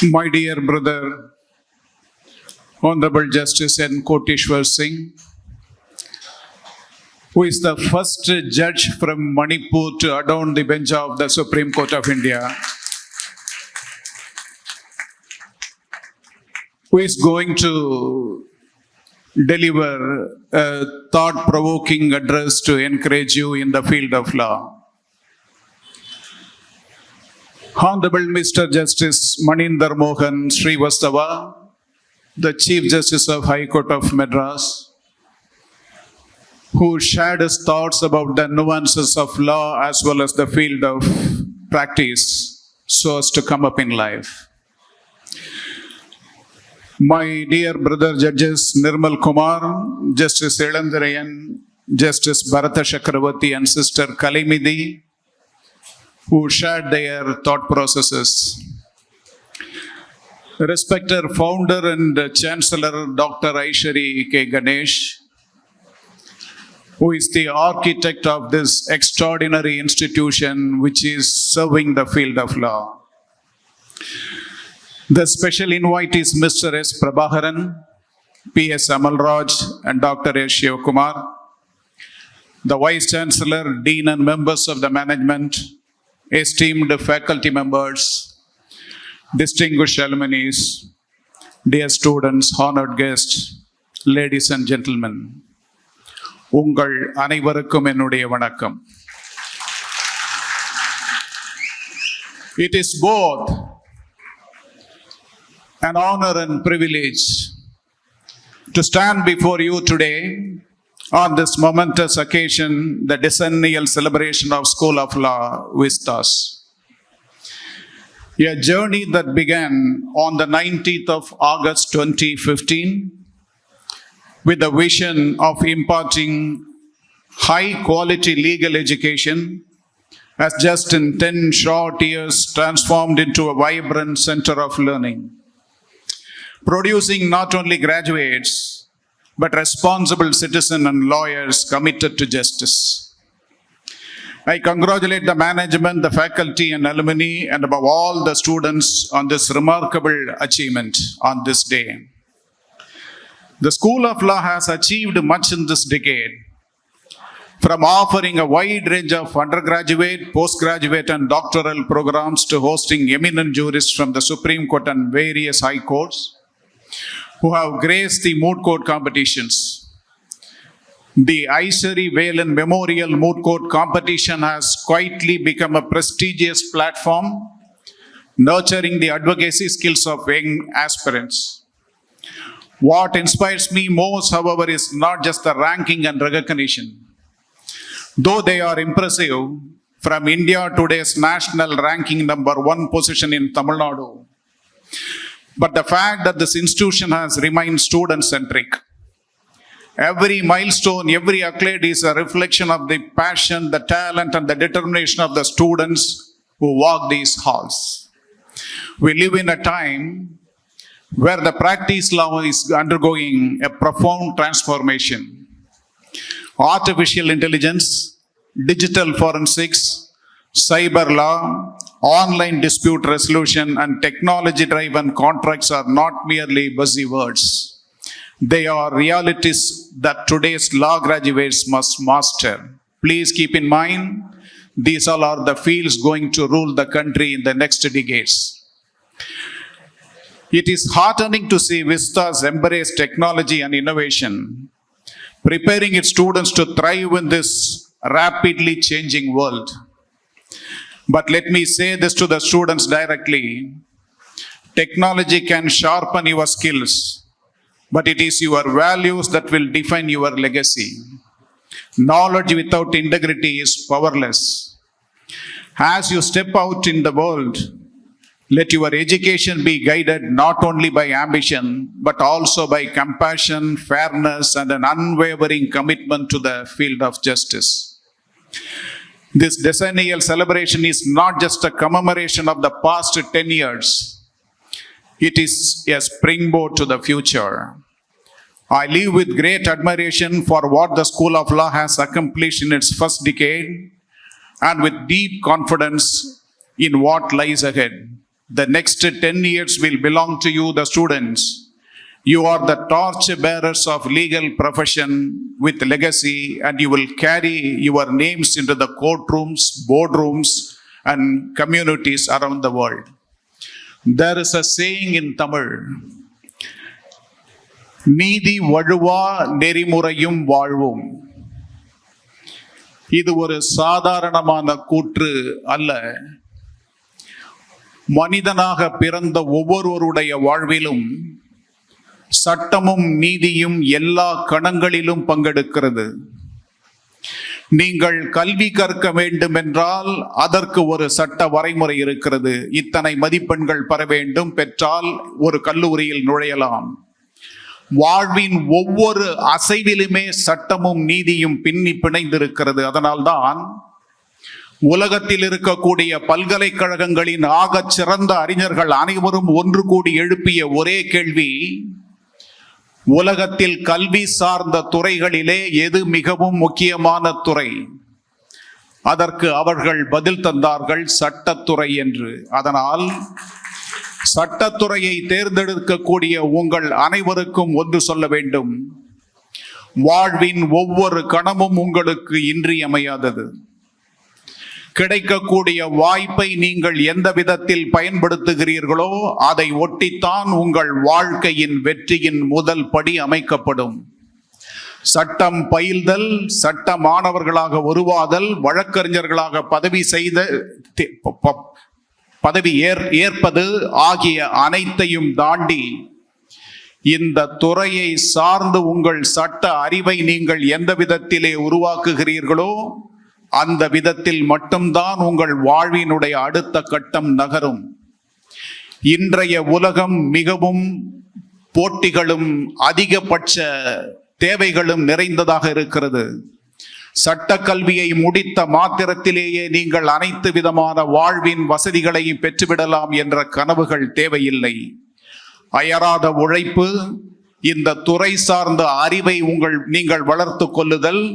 My dear brother, Honorable Justice N. Koteshwar Singh, who is the first judge from Manipur to adorn the bench of the Supreme Court of India, who is going to deliver a thought-provoking address to encourage you in the field of law. Honorable Mr. Justice Maninder Mohan Srivastava, the Chief Justice of High Court of Madras, who shared his thoughts about the nuances of law as well as the field of practice so as to come up in life. My dear brother judges Nirmal Kumar, Justice Elandarayan, Justice Bharata Chakravarti and Sister Kalimidi, who shared their thought processes. Respected founder and Chancellor Dr. Aishari K. Ganesh, who is the architect of this extraordinary institution which is serving the field of law. The special invite is Mr. S. Prabhaharan, P.S. Amalraj and Dr. S. Shivakumar, the Vice Chancellor, Dean and members of the management, esteemed faculty members, distinguished alumni, dear students, honored guests, ladies and gentlemen, உங்கள் அனைவருக்கும் என்னுடைய வணக்கம். It is both an honor and privilege to stand before you today on this momentous occasion, the decennial celebration of School of Law Vistas. A journey that began on the 19th of August 2015 with the vision of imparting high-quality legal education has just in 10 short years transformed into a vibrant center of learning, producing not only graduates, but responsible citizens and lawyers committed to justice. I congratulate the management, the faculty and alumni, and above all the students on this remarkable achievement on this day. The School of Law has achieved much in this decade, from offering a wide range of undergraduate, postgraduate and doctoral programs to hosting eminent jurists from the Supreme Court and various high courts who have graced the moot court competitions. The Aishari Velan Memorial Moot Court Competition has quietly become a prestigious platform, nurturing the advocacy skills of young aspirants. What inspires me most, however, is not just the ranking and recognition. Though they are impressive, from India today's national ranking #1 position in Tamil Nadu, but the fact that this institution has remained student-centric. Every milestone, every accolade is a reflection of the passion, the talent, and the determination of the students who walk these halls. We live in a time where the practice law is undergoing a profound transformation. Artificial intelligence, digital forensics, cyber law, online dispute resolution and technology-driven contracts are not merely buzzwords. They are realities that today's law graduates must master. Please keep in mind, these all are the fields going to rule the country in the next decades. It is heartening to see Vistas embrace technology and innovation, preparing its students to thrive in this rapidly changing world. But let me say this to the students directly. Technology can sharpen your skills, but it is your values that will define your legacy. Knowledge without integrity is powerless. As you step out in the world, let your education be guided not only by ambition, but also by compassion, fairness, and an unwavering commitment to the field of justice. This decennial celebration is not just a commemoration of the past 10 years. It is a springboard to the future. I live with great admiration for what the School of Law has accomplished in its first decade and with deep confidence in what lies ahead. The next 10 years will belong to you, the students. You are the torch bearers of legal profession with legacy, and you will carry your names into the courtrooms, boardrooms, and communities around the world. There is a saying in Tamil, நீதி வழுவா நெறிமுறையும் வாழ்வும். இது ஒரு சாதாரணமான கூற்று அல்ல. மனிதனாக பிறந்த ஒவ்வொருவருடைய வாழ்விலும் சட்டமும் நீதியும் எல்லா கணங்களிலும் பங்கெடுக்கிறது. நீங்கள் கல்வி கற்க வேண்டும் என்றால் அதற்கு ஒரு சட்ட வரைமுறை இருக்கிறது. இத்தனை மதிப்பெண்கள் பெற வேண்டும், பெற்றால் ஒரு கல்லூரியில் நுழையலாம். வாழ்வின் ஒவ்வொரு அசைவிலுமே சட்டமும் நீதியும் பின்னி பிணைந்திருக்கிறது. அதனால்தான் உலகத்தில் இருக்கக்கூடிய பல்கலைக்கழகங்களின் ஆகச் சிறந்த அறிஞர்கள் அனைவரும் ஒன்று கூடி எழுப்பிய ஒரே கேள்வி, உலகத்தில் கல்வி சார்ந்த துறைகளிலே எது மிகவும் முக்கியமான துறை? அதற்கு அவர்கள் பதில் தந்தார்கள், சட்டத்துறை என்று. அதனால் சட்டத்துறையை தேர்ந்தெடுக்கக்கூடிய உங்கள் அனைவருக்கும் ஒன்று சொல்ல வேண்டும், வாழ்வின் ஒவ்வொரு கணமும் உங்களுக்கு இன்றியமையாதது. கிடைக்கக்கூடிய வாய்ப்பை நீங்கள் எந்த விதத்தில் பயன்படுத்துகிறீர்களோ அதை ஒட்டித்தான் உங்கள் வாழ்க்கையின் வெற்றியின் முதல் படி அமைக்கப்படும். சட்டம் பயில்தல், சட்ட மாணவர்களாக உருவாதல், வழக்கறிஞர்களாக பதவி ஏற்பது ஆகிய அனைத்தையும் தாண்டி இந்த துறையை சார்ந்து உங்கள் சட்ட அறிவை நீங்கள் எந்த விதத்திலே உருவாக்குகிறீர்களோ அந்த விதத்தில் மட்டும்தான் உங்கள் வாழ்வினுடைய அடுத்த கட்டம் நகரும். இன்றைய உலகம் மிகவும் போட்டிகளும் அதிகபட்ச தேவைகளும் நிறைந்ததாக இருக்கிறது. சட்ட கல்வியை முடித்த மாத்திரத்திலேயே நீங்கள் அனைத்து விதமான வாழ்வின் வசதிகளையும் பெற்றுவிடலாம் என்ற கனவுகள் தேவையில்லை. அயராத உழைப்பு, இந்த துறை சார்ந்த அறிவை நீங்கள் வளர்த்து கொள்ளுதல்,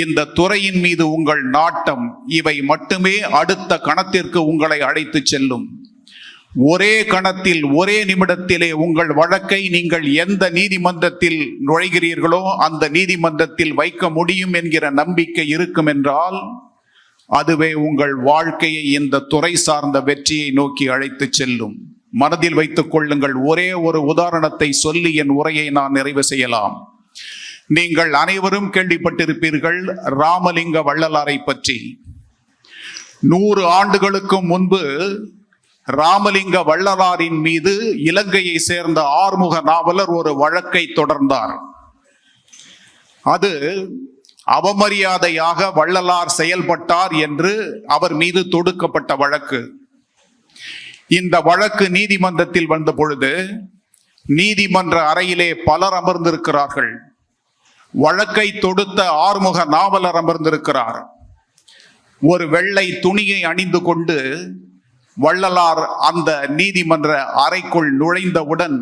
இந்த துறையின் மீது உங்கள் நாட்டம், இவை மட்டுமே அடுத்த கணத்திற்கு உங்களை அழைத்து செல்லும். ஒரே கணத்தில் ஒரே நிமிடத்திலே உங்கள் வழக்கை நீங்கள் எந்த நீதிமன்றத்தில் நுழைகிறீர்களோ அந்த நீதிமன்றத்தில் வைக்க முடியும் என்கிற நம்பிக்கை இருக்கும் என்றால் அதுவே உங்கள் வாழ்க்கையை இந்த துறை சார்ந்த வெற்றியை நோக்கி அழைத்து செல்லும். மனதில் வைத்துக் கொள்ளுங்கள். ஒரே ஒரு உதாரணத்தை சொல்லி என் உரையை நான் நிறைவு செய்யலாம். நீங்கள் அனைவரும் கேள்விப்பட்டிருப்பீர்கள் ராமலிங்க வள்ளலாரை பற்றி. 100 ஆண்டுகளுக்கு முன்பு ராமலிங்க வள்ளலாரின் மீது இலங்கையை சேர்ந்த ஆறுமுக நாவலர் ஒரு வழக்கை தொடர்ந்தார். அது அவமரியாதையாக வள்ளலார் செயல்பட்டார் என்று அவர் மீது தொடுக்கப்பட்ட வழக்கு. இந்த வழக்கு நீதிமன்றத்தில் வந்த பொழுது நீதிமன்ற அறையிலே பலர் அமர்ந்திருக்கிறார்கள். வழக்கை தொடுத்த ஆறுமுக நாவலர் அமர்ந்திருக்கிறார். ஒரு வெள்ளை துணியை அணிந்து கொண்டு வள்ளலார் அந்த நீதிமன்ற அறைக்குள் நுழைந்தவுடன்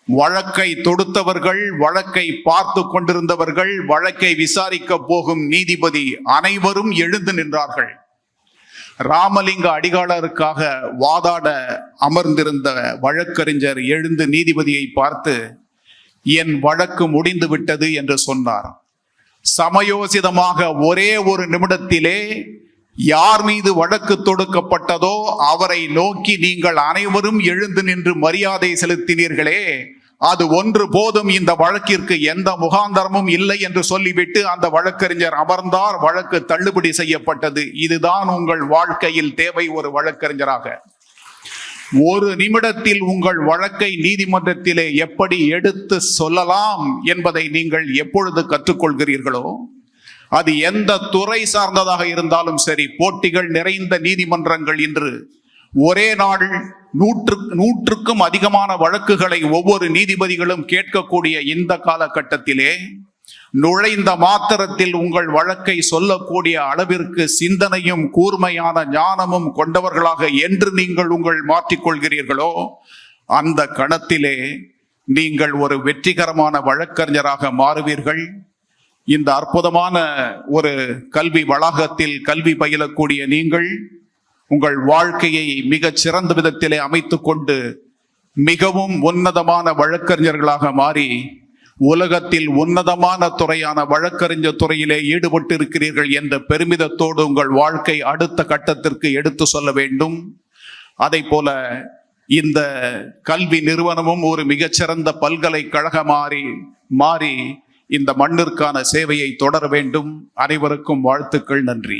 வழக்கை தொடுத்தவர்கள், வழக்கை பார்த்து கொண்டிருந்தவர்கள், வழக்கை விசாரிக்க போகும் நீதிபதி அனைவரும் எழுந்து நின்றார்கள். ராமலிங்க அடிகளாருக்காக வாதாட அமர்ந்திருந்த வழக்கறிஞர் எழுந்து நீதிபதியை பார்த்து, என் வழக்கு முடிந்து விட்டது என்று சொன்னார். சமயோசிதமாக ஒரே ஒரு நிமிடத்திலே யார் மீது வழக்கு தொடுக்கப்பட்டதோ அவரை நோக்கி நீங்கள் அனைவரும் எழுந்து நின்று மரியாதை செலுத்தினீர்களே, அது ஒன்று போதும், இந்த வழக்கிற்கு எந்த முகாந்தரமும் இல்லை என்று சொல்லிவிட்டு அந்த வழக்கறிஞர் அமர்ந்தார். வழக்கு தள்ளுபடி செய்யப்பட்டது. இதுதான் உங்கள் வாழ்க்கையில் தேவை. ஒரு வழக்கறிஞராக ஒரு நிமிடத்தில் உங்கள் வழக்கை நீதிமன்றத்திலே எப்படி எடுத்து சொல்லலாம் என்பதை நீங்கள் எப்பொழுது கற்றுக்கொள்கிறீர்களோ, அது எந்த துறை சார்ந்ததாக இருந்தாலும் சரி, போட்டிகள் நிறைந்த நீதிமன்றங்கள் இன்று ஒரே நாள் நூற்றுக்கும் அதிகமான வழக்குகளை ஒவ்வொரு நீதிபதிகளும் கேட்கக்கூடிய இந்த காலகட்டத்திலே நுழைந்த மாத்திரத்தில் உங்கள் வழக்கை சொல்லக்கூடிய அளவிற்கு சிந்தனையும் கூர்மையான ஞானமும் கொண்டவர்களாக என்று நீங்கள் மாற்றிக்கொள்கிறீர்களோ அந்த கணத்திலே நீங்கள் ஒரு வெற்றிகரமான வழக்கறிஞராக மாறுவீர்கள். இந்த அற்புதமான ஒரு கல்வி வளாகத்தில் கல்வி பயிலக்கூடிய நீங்கள் உங்கள் வாழ்க்கையை மிகச் சிறந்த விதத்திலே அமைத்துக் கொண்டு மிகவும் உன்னதமான வழக்கறிஞர்களாக மாறி உலகத்தில் உன்னதமான துறையான வழக்கறிஞர் துறையிலே ஈடுபட்டு இருக்கிறீர்கள் என்ற பெருமிதத்தோடு உங்கள் வாழ்க்கை அடுத்த கட்டத்திற்கு எடுத்து சொல்ல வேண்டும். அதை போல இந்த கல்வி நிறுவனமும் ஒரு மிகச்சிறந்த பல்கலைக்கழக மாறி இந்த மண்ணிற்கான சேவையை தொடர வேண்டும். அனைவருக்கும் வாழ்த்துக்கள். நன்றி.